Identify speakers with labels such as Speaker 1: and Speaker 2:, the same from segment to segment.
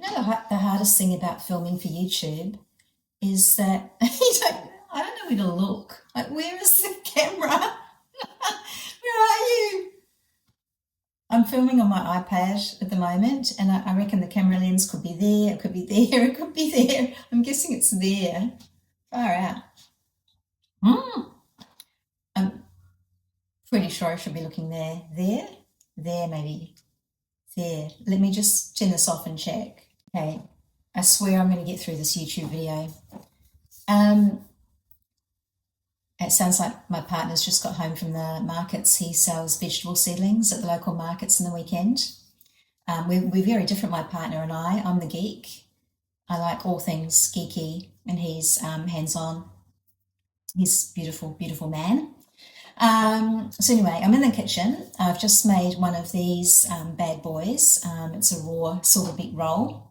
Speaker 1: You know, the hardest thing about filming for YouTube is that I don't know where to look. Like, where is the camera? Where are you? I'm filming on my iPad at the moment, and I reckon the camera lens could be there, it could be there, it could be there. I'm guessing it's there. Far out. I'm pretty sure I should be looking there. There, maybe. There. Let me just turn this off and check. Okay, I swear I'm going to get through this YouTube video. It sounds like my partner's just got home from the markets. He sells vegetable seedlings at the local markets in the weekend. We're very different, my partner and I. I'm the geek. I like all things geeky, and he's hands-on. He's a beautiful, beautiful man. So anyway, I'm in the kitchen. I've just made one of these bad boys. It's a raw silver beet roll.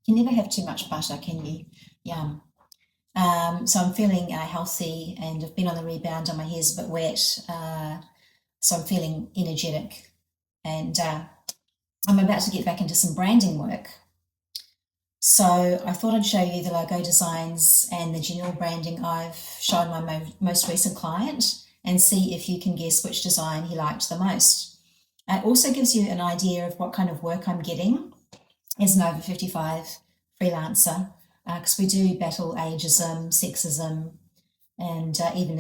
Speaker 1: You can never have too much butter, can you? Yum. So I'm feeling healthy, and I've been on the rebound, and my hair's a bit wet, so I'm feeling energetic, and I'm about to get back into some branding work. So I thought I'd show you the logo designs and the general branding I've shown my most recent client, and see if you can guess which design he liked the most. It also gives you an idea of what kind of work I'm getting as an over 55 freelancer, because we do battle ageism, sexism, and even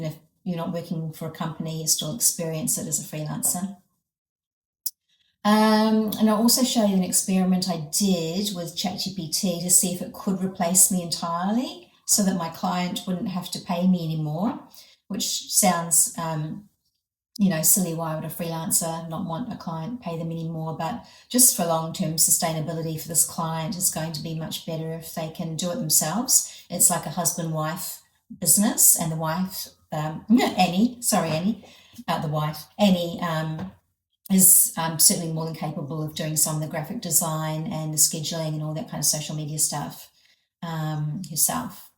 Speaker 1: if you're not working for a company, you still experience it as a freelancer. And I'll also show you an experiment I did with ChatGPT to see if it could replace me entirely, so that my client wouldn't have to pay me anymore, which sounds silly. Why would a freelancer not want a client pay them anymore? But just for long-term sustainability for this client, it's going to be much better if they can do it themselves. It's like a husband-wife business, and the wife, Annie, is certainly more than capable of doing some of the graphic design and the scheduling and all that kind of social media stuff herself.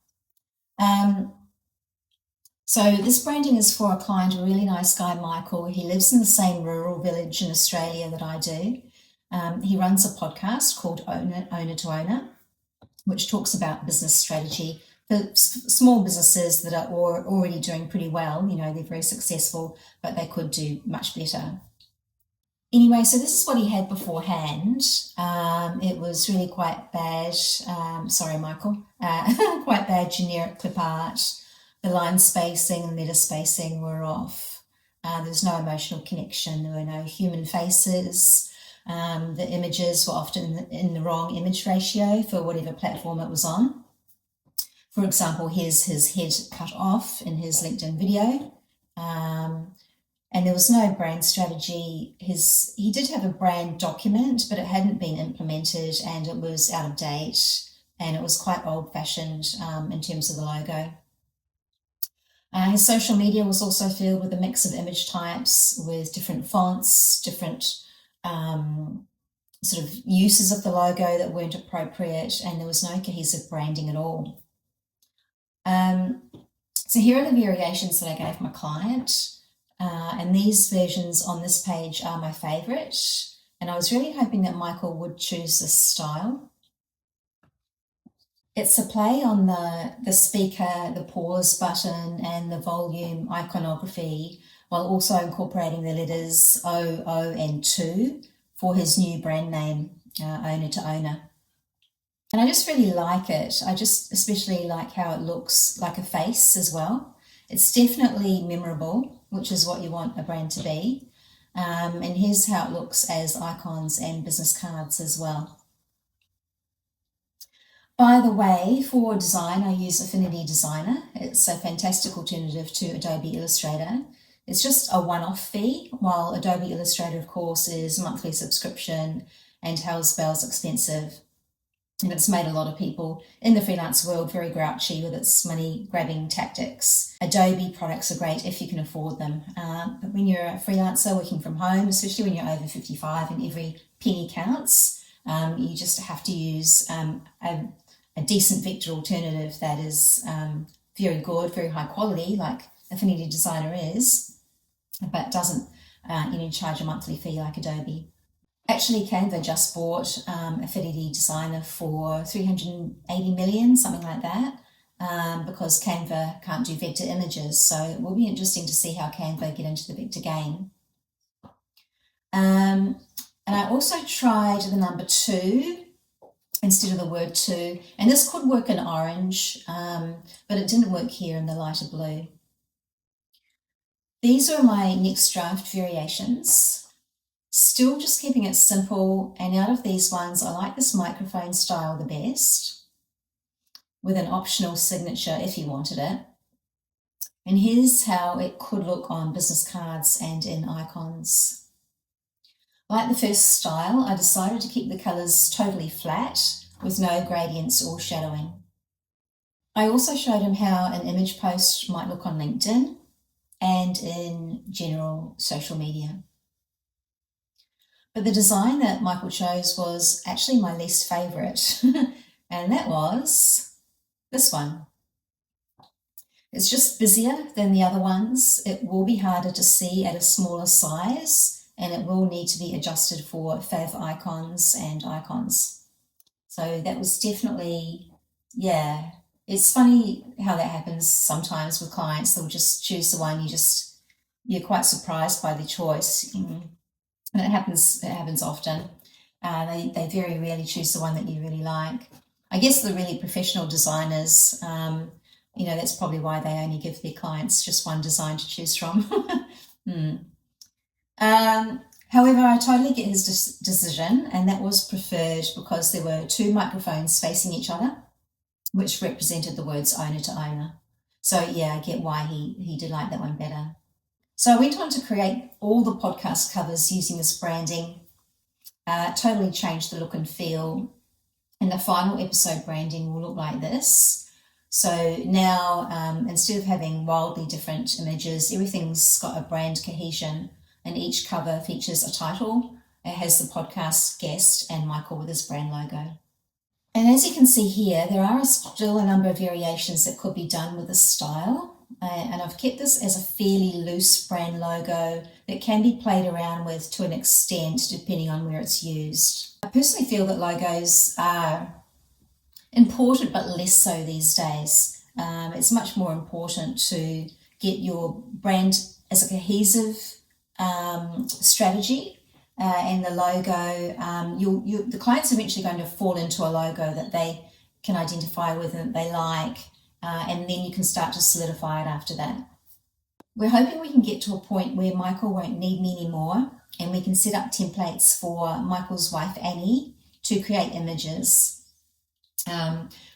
Speaker 1: So this branding is for a client, a really nice guy, Michael. He lives in the same rural village in Australia that I do. He runs a podcast called Owner to Owner, which talks about business strategy for small businesses that are already doing pretty well. They're very successful, but they could do much better. Anyway, so this is what he had beforehand. It was really quite bad. Sorry, Michael. Quite bad generic clip art. The line spacing and letter spacing were off. There was no emotional connection. There were no human faces. The images were often in the wrong image ratio for whatever platform it was on. For example, here's his head cut off in his LinkedIn video. And there was no brand strategy. He did have a brand document, but it hadn't been implemented, and it was out of date, and it was quite old-fashioned in terms of the logo. His social media was also filled with a mix of image types with different fonts, different sort of uses of the logo that weren't appropriate, and there was no cohesive branding at all. So here are the variations that I gave my client. And these versions on this page are my favourite, and I was really hoping that Michael would choose this style. It's a play on the speaker, the pause button, and the volume iconography, while also incorporating the letters O, O, and 2 for his new brand name, Owner to Owner. And I just really like it. I just especially like how it looks like a face as well. It's definitely memorable, which is what you want a brand to be. And here's how it looks as icons and business cards as well. By the way, for design, I use Affinity Designer. It's a fantastic alternative to Adobe Illustrator. It's just a one-off fee, while Adobe Illustrator, of course, is monthly subscription and hell's bells expensive. And it's made a lot of people in the freelance world very grouchy with its money-grabbing tactics. Adobe products are great if you can afford them. But when you're a freelancer working from home, especially when you're over 55 and every penny counts, you just have to use a decent vector alternative that is very good, very high quality, like Affinity Designer is, but doesn't charge a monthly fee like Adobe. Actually, Canva just bought Affinity Designer for 380 million, something like that, because Canva can't do vector images. So it will be interesting to see how Canva get into the vector game. And I also tried the number 2 instead of the word to, and this could work in orange, but it didn't work here in the lighter blue. These are my next draft variations. Still just keeping it simple, and out of these ones, I like this microphone style the best, with an optional signature if you wanted it. And here's how it could look on business cards and in icons. Like the first style, I decided to keep the colours totally flat with no gradients or shadowing. I also showed him how an image post might look on LinkedIn and in general social media. But the design that Michael chose was actually my least favourite, and that was this one. It's just busier than the other ones. It will be harder to see at a smaller size, and it will need to be adjusted for fav icons and icons. So that was definitely, yeah, it's funny how that happens sometimes with clients. They'll just choose the one you're quite surprised by the choice. And it happens often. They very rarely choose the one that you really like. I guess the really professional designers, that's probably why they only give their clients just one design to choose from. However, I totally get his decision, and that was preferred because there were 2 microphones facing each other, which represented the words owner to owner. So yeah, I get why he did like that one better. So I went on to create all the podcast covers using this branding, totally changed the look and feel, and the final episode branding will look like this. So now, instead of having wildly different images, everything's got a brand cohesion, and each cover features a title. It has the podcast guest and Michael with his brand logo. And as you can see here, there are still a number of variations that could be done with this style. And I've kept this as a fairly loose brand logo that can be played around with to an extent depending on where it's used. I personally feel that logos are important but less so these days. It's much more important to get your brand as a cohesive strategy, and the logo, the client's eventually going to fall into a logo that they can identify with and that they like, and then you can start to solidify it after that. We're hoping we can get to a point where Michael won't need me anymore, and we can set up templates for Michael's wife Annie to create images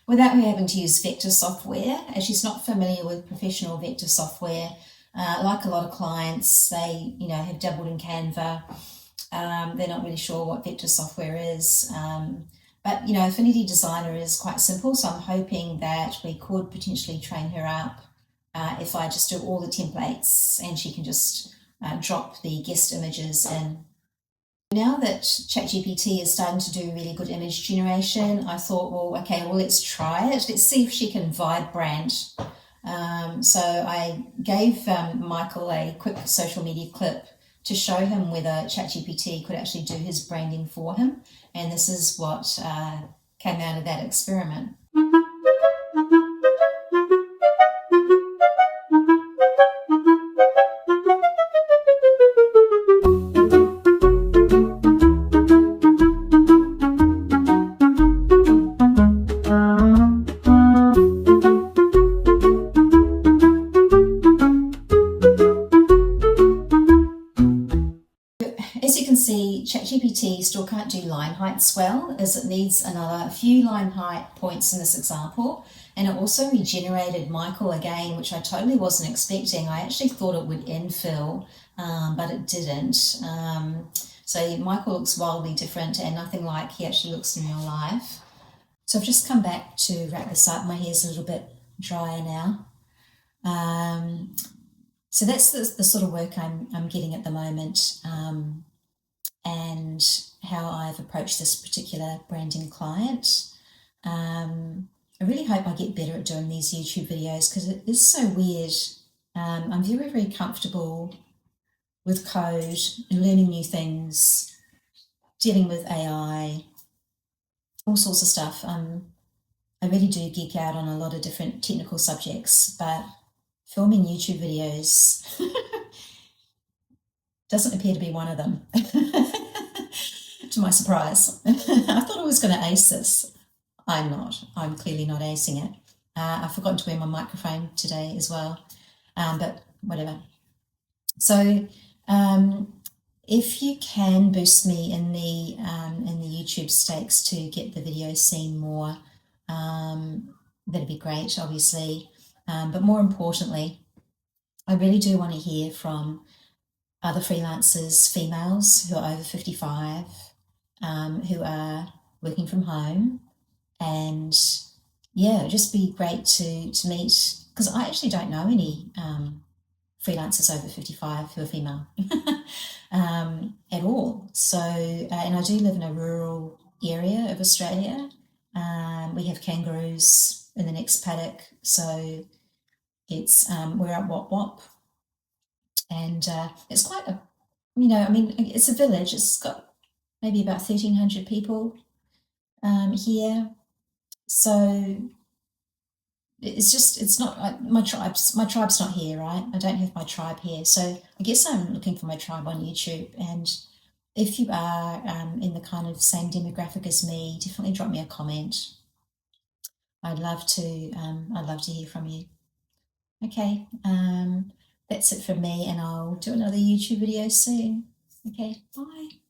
Speaker 1: without her having to use vector software, as she's not familiar with professional vector software. Like a lot of clients, they have dabbled in Canva. They're not really sure what vector software is. But Affinity Designer is quite simple, so I'm hoping that we could potentially train her up if I just do all the templates and she can just drop the guest images in. Now that ChatGPT is starting to do really good image generation, I thought, well, let's try it. Let's see if she can vibe brand. So I gave Michael a quick social media clip to show him whether ChatGPT could actually do his branding for him. And this is what came out of that experiment. As you can see, ChatGPT still can't do line heights well, as it needs a few line height points in this example. And it also regenerated Michael again, which I totally wasn't expecting. I actually thought it would infill, but it didn't. So Michael looks wildly different and nothing like he actually looks in real life. So I've just come back to wrap this up. My hair's a little bit drier now. So that's the sort of work I'm getting at the moment, and how I've approached this particular branding client. I really hope I get better at doing these YouTube videos because it is so weird. I'm very, very comfortable with code and learning new things. dealing with AI, all sorts of stuff. I really do geek out on a lot of different technical subjects, but filming YouTube videos doesn't appear to be one of them, to my surprise. I thought I was going to ace this. I'm not. I'm clearly not acing it. I've forgotten to wear my microphone today as well, but whatever. So if you can boost me in the YouTube stakes to get the video seen more, that'd be great, obviously. But more importantly, I really do want to hear from other freelancers, females who are over 55, who are working from home, and yeah, it'd just be great to meet, because I actually don't know any freelancers over 55 who are female at all. So, and I do live in a rural area of Australia. We have kangaroos in the next paddock, so it's we're at Wop Wop, and it's quite a, I mean, it's a village. It's got maybe about 1,300 people here, so it's not my tribe's not here, right? I don't have my tribe here, so I guess I'm looking for my tribe on YouTube. And if you are in the kind of same demographic as me, definitely drop me a comment. I'd love to hear from you. Okay, that's it from me, and I'll do another YouTube video soon. Okay, bye.